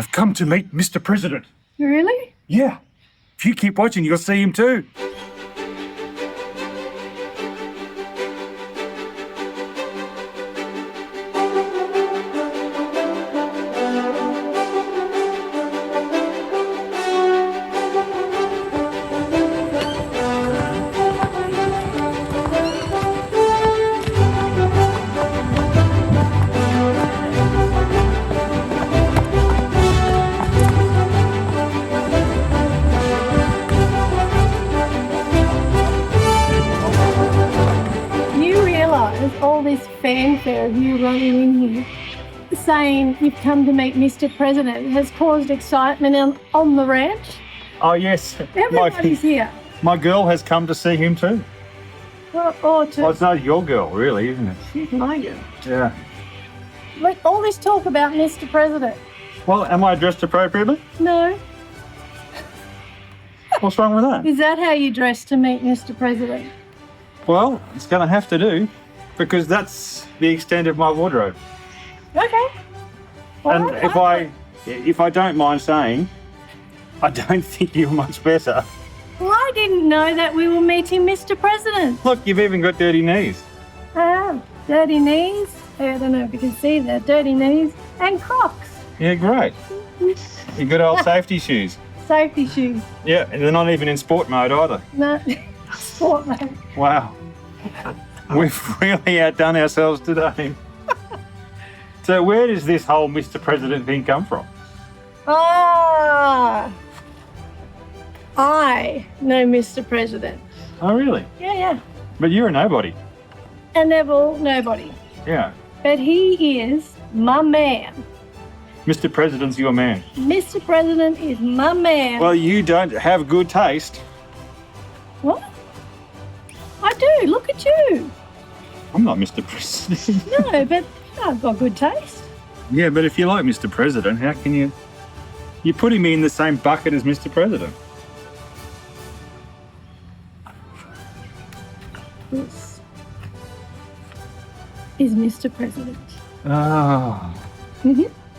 I've come to meet Mr. President. Really? Yeah. If you keep watching, you'll see him too. All this fanfare of you running in here saying you've come to meet Mr. President has caused excitement on the ranch. Oh, yes. Everybody's here. My girl has come to see him too. Well, it's not your girl, really, isn't it? She's my girl. Yeah. But all this talk about Mr. President. Well, am I dressed appropriately? No. What's wrong with that? Is that how you dress to meet Mr. President? Well, it's going to have to do, because that's the extent of my wardrobe. Okay. Well, and if I don't mind saying, I don't think you're much better. Well, I didn't know that we were meeting Mr. President. Look, you've even got dirty knees. I have. Dirty knees. I don't know if you can see that. Dirty knees and Crocs. Yeah, great. You good old safety shoes. Safety shoes. Yeah, and they're not even in sport mode either. No, sport mode. Wow. We've really outdone ourselves today. So where does this whole Mr. President thing come from? I know Mr. President. Oh, really? Yeah. But you're a nobody. A Neville nobody. Yeah. But he is my man. Mr. President's your man. Mr. President is my man. Well, you don't have good taste. What? I do. Look at you. I'm not Mr. President. No, but I've got good taste. Yeah, but if you like Mr. President, how can you... You're putting me in the same bucket as Mr. President. This is Mr. President. Oh.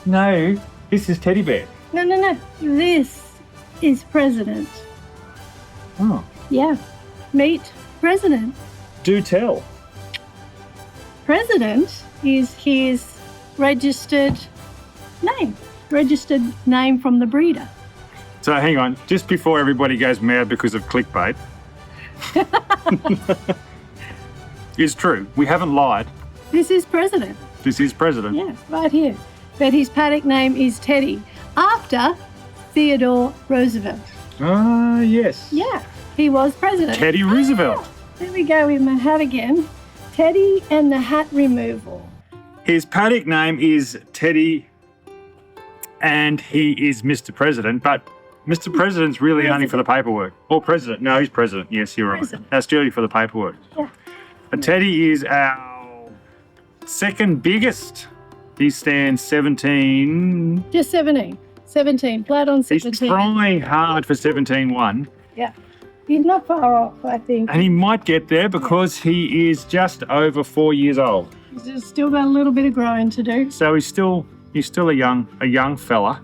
No, this is Teddy Bear. No. This is President. Oh. Yeah. Meet President. Do tell. President is his registered name from the breeder. So hang on, just before everybody goes mad because of clickbait. It's true, we haven't lied. This is President. This is President. Yeah, right here. But his paddock name is Teddy, after Theodore Roosevelt. Ah, yes. Yeah, he was president. Teddy Roosevelt. There we go with my hat again. Teddy and the hat removal. His paddock name is Teddy and he is Mr. President, but Mr. President's really only for the paperwork. Or President. No, he's President. Yes, you're right. That's purely for the paperwork. Yeah. But Teddy is our second biggest. He stands 17. Just 17. 17. Flat on 17. He's trying hard for 17-1. Yeah. He's not far off, I think. And he might get there because he is just over 4 years old. He's just still got a little bit of growing to do. So he's still a young fella.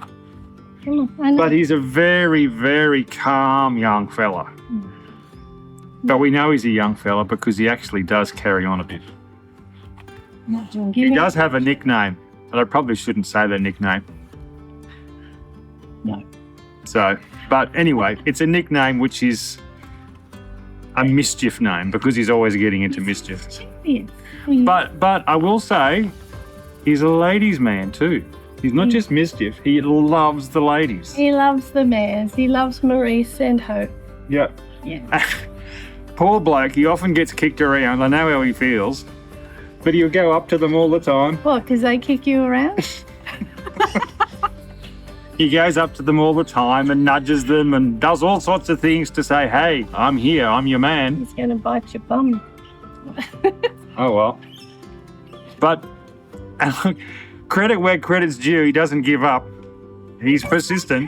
I know. But he's a very, very calm young fella. But we know he's a young fella because he actually does carry on a bit. He does have a nickname, but I probably shouldn't say the nickname. No. So, but anyway, it's a nickname which is a mischief name because he's always getting into mischief. Yeah. But I will say, he's a ladies' man too. He's not just mischief, he loves the ladies. He loves the mares. He loves Maurice and Hope. Yeah. Yeah. Poor bloke, he often gets kicked around. I know how he feels. But he'll go up to them all the time. What, because they kick you around? He goes up to them all the time and nudges them and does all sorts of things to say, hey, I'm here, I'm your man. He's going to bite your bum. Oh, well. But look, credit where credit's due, he doesn't give up. He's persistent.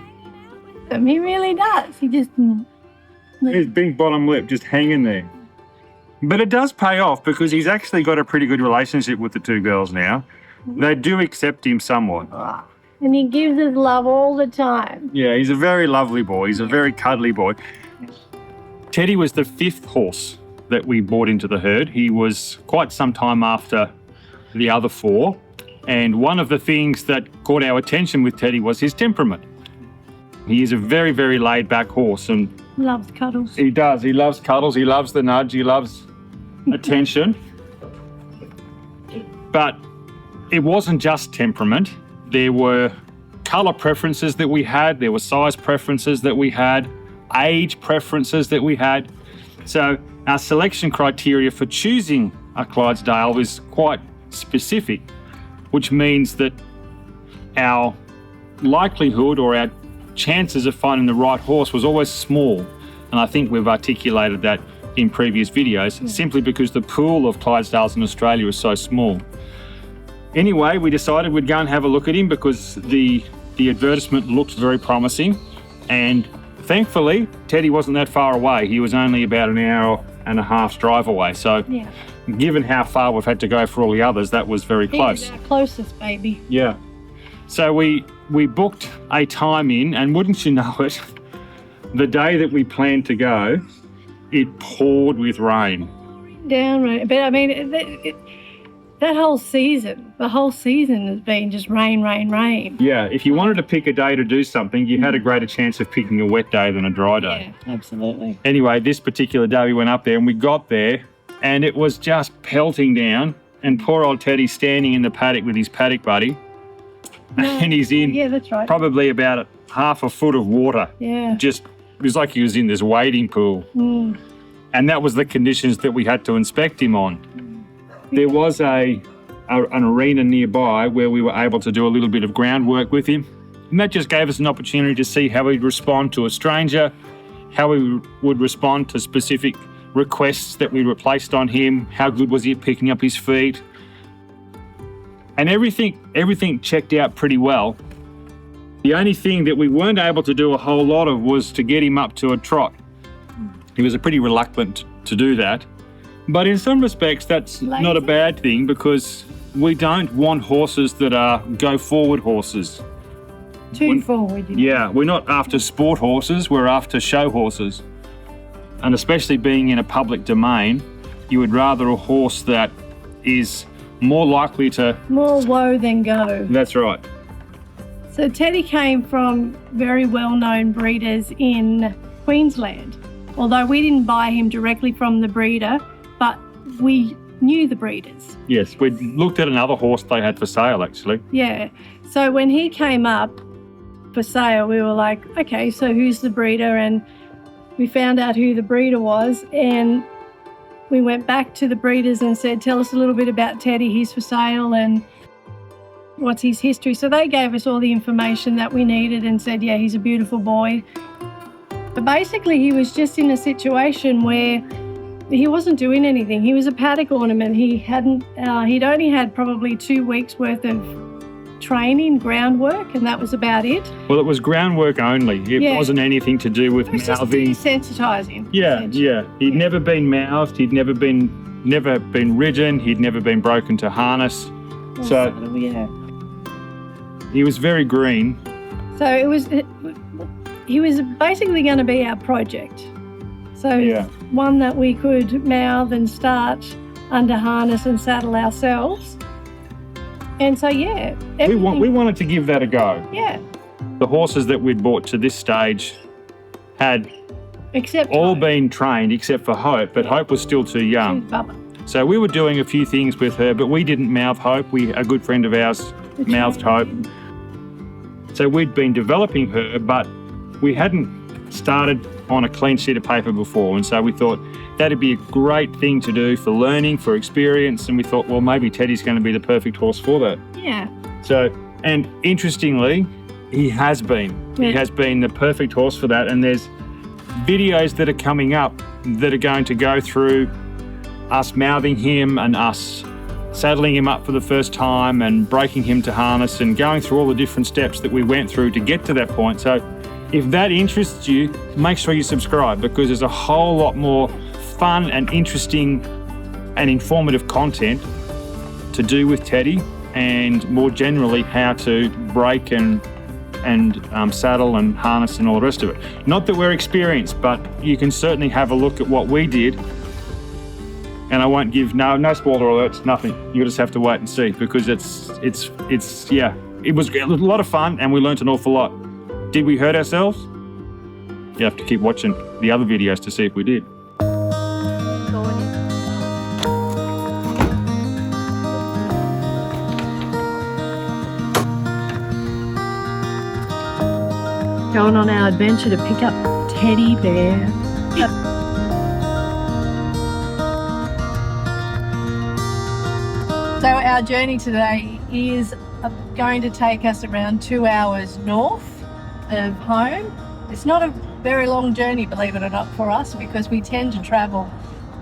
He really does. He just... His big bottom lip just hanging there. But it does pay off because he's actually got a pretty good relationship with the two girls now. They do accept him somewhat. And he gives us love all the time. Yeah, he's a very lovely boy. He's a very cuddly boy. Teddy was the 5th horse that we brought into the herd. He was quite some time after the other 4. And one of the things that caught our attention with Teddy was his temperament. He is a very, very laid-back horse, and Loves cuddles. he does. He loves cuddles. He loves the nudge. He loves attention. But it wasn't just temperament. There were colour preferences that we had. There were size preferences that we had. Age preferences that we had. So our selection criteria for choosing a Clydesdale was quite specific, which means that our likelihood or our chances of finding the right horse was always small. And I think we've articulated that in previous videos, simply because the pool of Clydesdales in Australia is so small. Anyway, we decided we'd go and have a look at him because the advertisement looked very promising. And thankfully, Teddy wasn't that far away. He was only about an hour and a half's drive away. So given how far we've had to go for all the others, that was very close. He's our closest baby. Yeah. So we booked a time in, and wouldn't you know it, the day that we planned to go, it poured with rain. Down rain. But I mean, that whole season, the whole season has been just rain, rain, rain. Yeah, if you wanted to pick a day to do something, you had a greater chance of picking a wet day than a dry day. Yeah, absolutely. Anyway, this particular day we went up there and we got there and it was just pelting down, and poor old Teddy standing in the paddock with his paddock buddy. And he's in that's right. probably about half a foot of water. Yeah. Just, it was like he was in this wading pool. And that was the conditions that we had to inspect him on. There was an arena nearby where we were able to do a little bit of groundwork with him. And that just gave us an opportunity to see how he'd respond to a stranger, how he would respond to specific requests that we placed on him, how good was he at picking up his feet. And everything checked out pretty well. The only thing that we weren't able to do a whole lot of was to get him up to a trot. He was pretty reluctant to do that. But in some respects, that's not a bad thing, because we don't want horses that are go-forward horses. Too forward. Yeah, we're not after sport horses, we're after show horses. And especially being in a public domain, you would rather a horse that is more likely to... More woe than go. That's right. So Teddy came from very well-known breeders in Queensland. Although we didn't buy him directly from the breeder, but we knew the breeders. Yes, we looked at another horse they had for sale, actually. Yeah. So when he came up for sale, we were like, okay, so who's the breeder? And we found out who the breeder was, and we went back to the breeders and said, tell us a little bit about Teddy, he's for sale, and what's his history. So they gave us all the information that we needed and said, yeah, he's a beautiful boy. But basically he was just in a situation where he wasn't doing anything. He was a paddock ornament. He'd only had probably 2 weeks worth of training, groundwork, and that was about it. Well, it was groundwork only. It wasn't anything to do with It was just mouthing. desensitising. Yeah. He'd never been mouthed. He'd never been ridden. He'd never been broken to harness. So he was very green. So he was basically going to be our project. So one that we could mouth and start under harness and saddle ourselves. And so, we wanted to give that a go. Yeah. The horses that we'd bought to this stage had all Hope. been trained except for Hope, but Hope was still too young. Bubba. So we were doing a few things with her, but we didn't mouth Hope. A good friend of ours mouthed Hope. So we'd been developing her, but we hadn't started on a clean sheet of paper before. And so we thought that'd be a great thing to do for learning, for experience. And we thought, well, maybe Teddy's going to be the perfect horse for that. Yeah. So, and interestingly, he has been. Yeah. He has been the perfect horse for that. And there's videos that are coming up that are going to go through us mouthing him and us saddling him up for the first time and breaking him to harness and going through all the different steps that we went through to get to that point. So if that interests you, make sure you subscribe, because there's a whole lot more fun and interesting and informative content to do with Teddy and more generally how to brake and saddle and harness and all the rest of it. Not that we're experienced, but you can certainly have a look at what we did. And I won't give no spoiler alerts, nothing. You just have to wait and see, because it's yeah, it was a lot of fun and we learnt an awful lot. Did we hurt ourselves? You have to keep watching the other videos to see if we did. Going on our adventure to pick up Teddy Bear. So our journey today is going to take us around 2 hours north of home. It's not a very long journey, believe it or not, for us, because we tend to travel,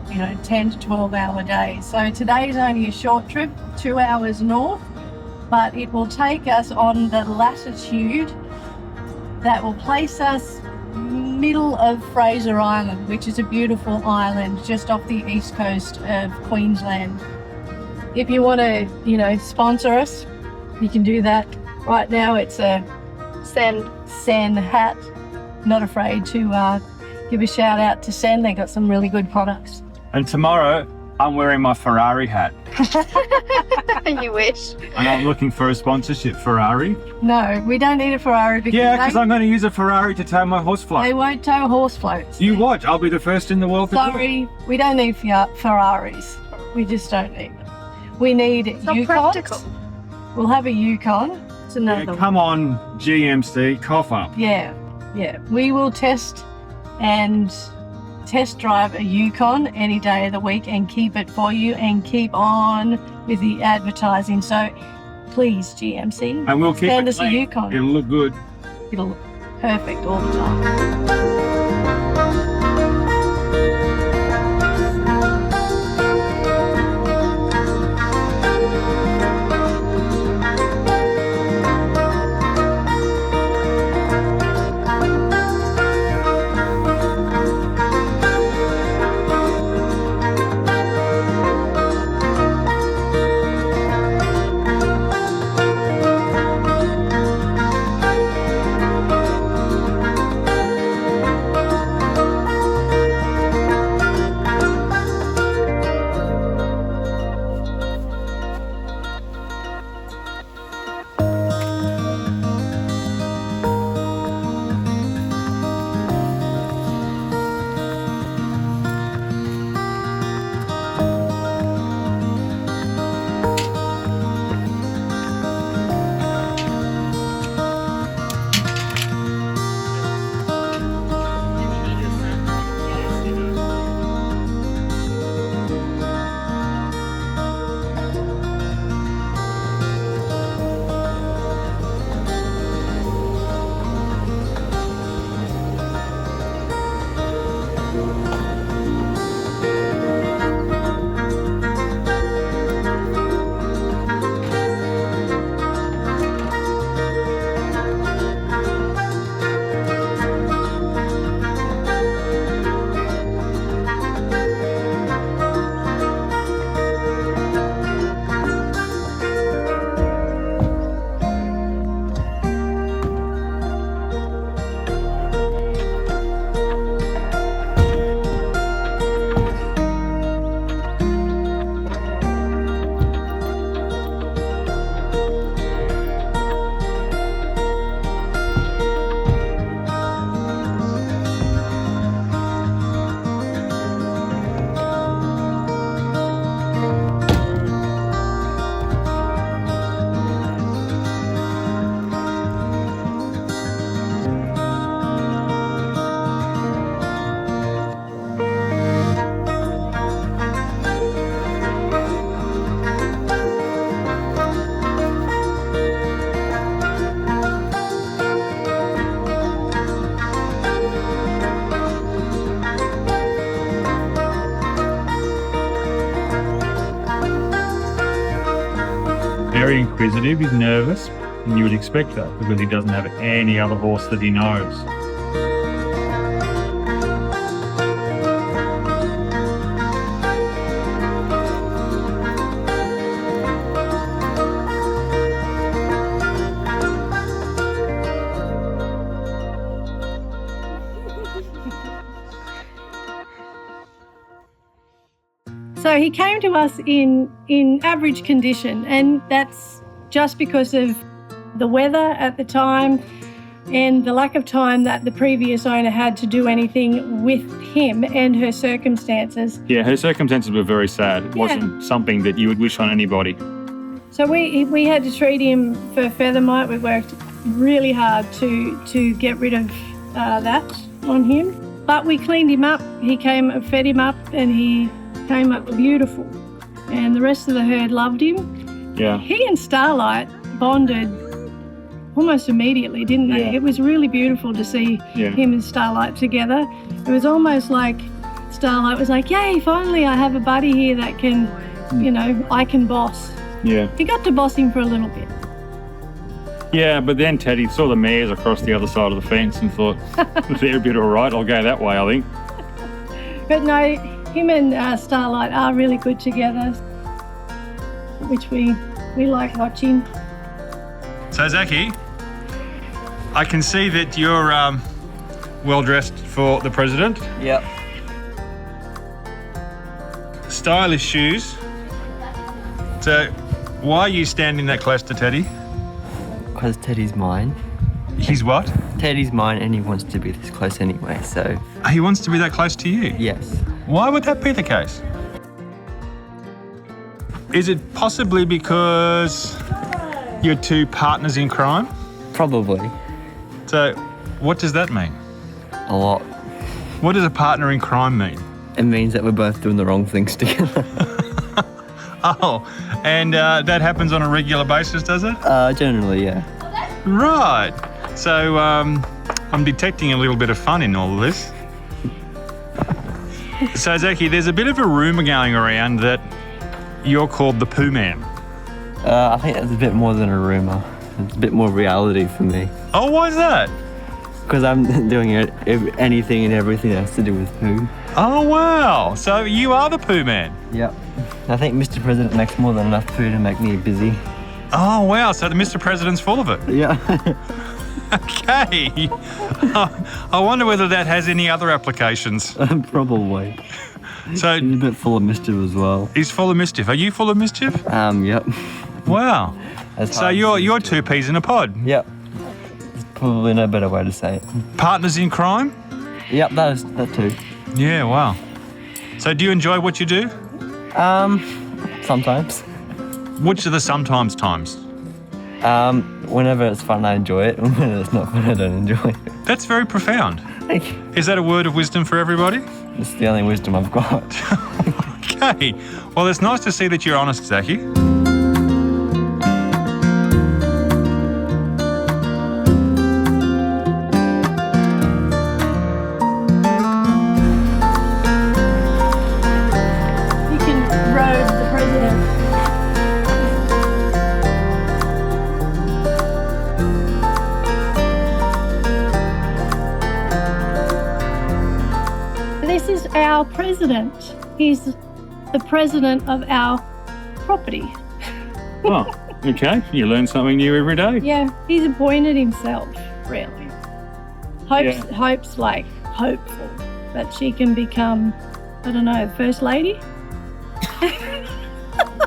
10 to 12 hour days. So today's only a short trip, 2 hours north, but it will take us on the latitude that will place us middle of Fraser Island, which is a beautiful island just off the east coast of Queensland. If you want to, sponsor us, you can do that. Right now it's a Sen hat. Not afraid to give a shout out to Sen. They got some really good products. And tomorrow I'm wearing my Ferrari hat. You wish. And I'm looking for a sponsorship, Ferrari. No, we don't need a Ferrari because I'm going to use a Ferrari to tow my horse float. They won't tow horse floats. You watch, I'll be the first in the world to do it. Sorry, we don't need Ferraris. We just don't need them. We need Yukons. Practical. We'll have a Yukon. It's another one. Come on, GMC, cough up. Yeah. We will test drive a Yukon any day of the week and keep it for you and keep on with the advertising. So please, GMC, And we'll keep send it us a clean. Yukon. It'll look good. It'll look perfect all the time. Very inquisitive, he's nervous, and you would expect that because he doesn't have any other horse that he knows. So he came to us in average condition, and that's just because of the weather at the time and the lack of time that the previous owner had to do anything with him and her circumstances. Yeah, her circumstances were very sad. It wasn't something that you would wish on anybody. So we had to treat him for feather mite. We worked really hard to get rid of that on him. But we cleaned him up. Fed him up, and he came up beautiful. And the rest of the herd loved him. Yeah. He and Starlight bonded almost immediately, didn't they? Yeah. It was really beautiful to see him and Starlight together. It was almost like Starlight was like, yay, finally I have a buddy here that can, I can boss. Yeah. He got to boss him for a little bit. Yeah, but then Teddy saw the mares across the other side of the fence and thought, they're a bit all right, I'll go that way, I think. But no, him and Starlight are really good together, which we like watching. So, Zachy, I can see that you're well dressed for the president. Yep. Stylish shoes. So, why are you standing that close to Teddy? Because Teddy's mine. He's what? Teddy's mine, and he wants to be this close anyway, so He wants to be that close to you? yes. Why would that be the case? Is it possibly because you're two partners in crime? Probably. So, what does that mean? A lot. What does a partner in crime mean? It means that we're both doing the wrong things together. Oh, and that happens on a regular basis, does it? Generally, yeah. Right. So, I'm detecting a little bit of fun in all of this. So, Zachy, there's a bit of a rumour going around that you're called the Poo Man. I think that's a bit more than a rumour. It's a bit more reality for me. Oh, why is that? Because I'm doing anything and everything that has to do with poo. Oh, wow. So, you are the Poo Man. Yep. I think Mr. President makes more than enough poo to make me busy. Oh, wow. So, the Mr. President's full of it. Yeah. Okay. I wonder whether that has any other applications. Probably. So, He's a bit full of mischief as well. he's full of mischief. Are you full of mischief? Yep. Wow. That's So, hard to you're say. two peas in a pod. Yep. There's probably no better way to say it. Partners in crime? Yep, that too. Yeah, wow. So, do you enjoy what you do? Sometimes. Which are the sometimes times? Whenever it's fun, I enjoy it. When it's not fun, I don't enjoy it. That's very profound. Thank you. Is that a word of wisdom for everybody? It's the only wisdom I've got. Okay. Well, it's nice to see that you're honest, Zachy. You can road the president. This is our president. He's the president of our property. Oh, okay. You learn something new every day. Yeah, he's appointed himself, really. Hopes like hopeful that she can become, I don't know, First Lady?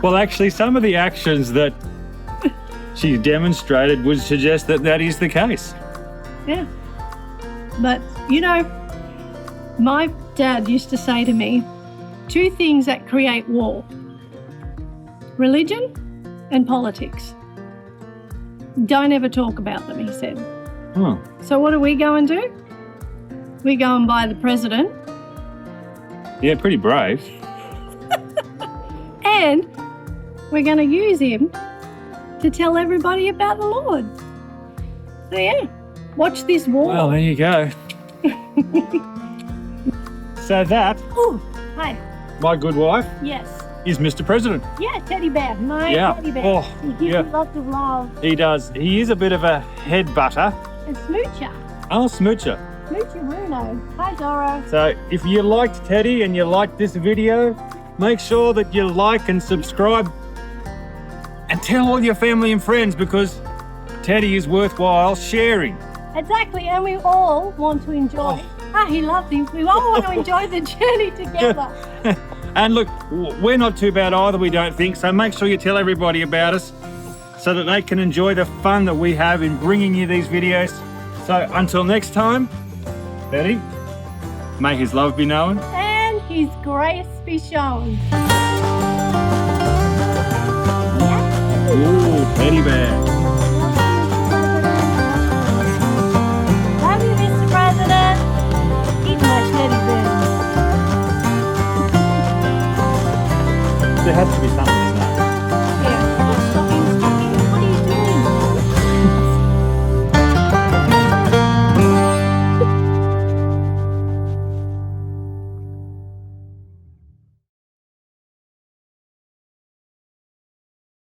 Well, actually, some of the actions that she's demonstrated would suggest that that is the case. Yeah. But, my dad used to say to me, two things that create war: religion and politics. Don't ever talk about them, he said. Oh. So what do we go and do? We go and buy the president, Yeah, pretty brave. and we're going to use him to tell everybody about the Lord. So yeah, watch this war. Well, there you go. So that, Ooh, hi. my good wife, Yes. is Mr. President. Yeah, teddy bear. My Yeah. teddy bear. Oh, He gives yeah. me lots of love. He does. He is a bit of a head butter. And Smoocher. Oh, smoocher. Smoocher Bruno. Hi, Doro. So if you liked Teddy and you liked this video, make sure that you like and subscribe and tell all your family and friends, because Teddy is worthwhile sharing. Exactly, and we all want to enjoy. He loves him. We all want to enjoy the journey together. And look, we're not too bad either, we don't think. So make sure you tell everybody about us so that they can enjoy the fun that we have in bringing you these videos. So until next time, Betty, may his love be known. And his grace be shown. Ooh, teddy bear.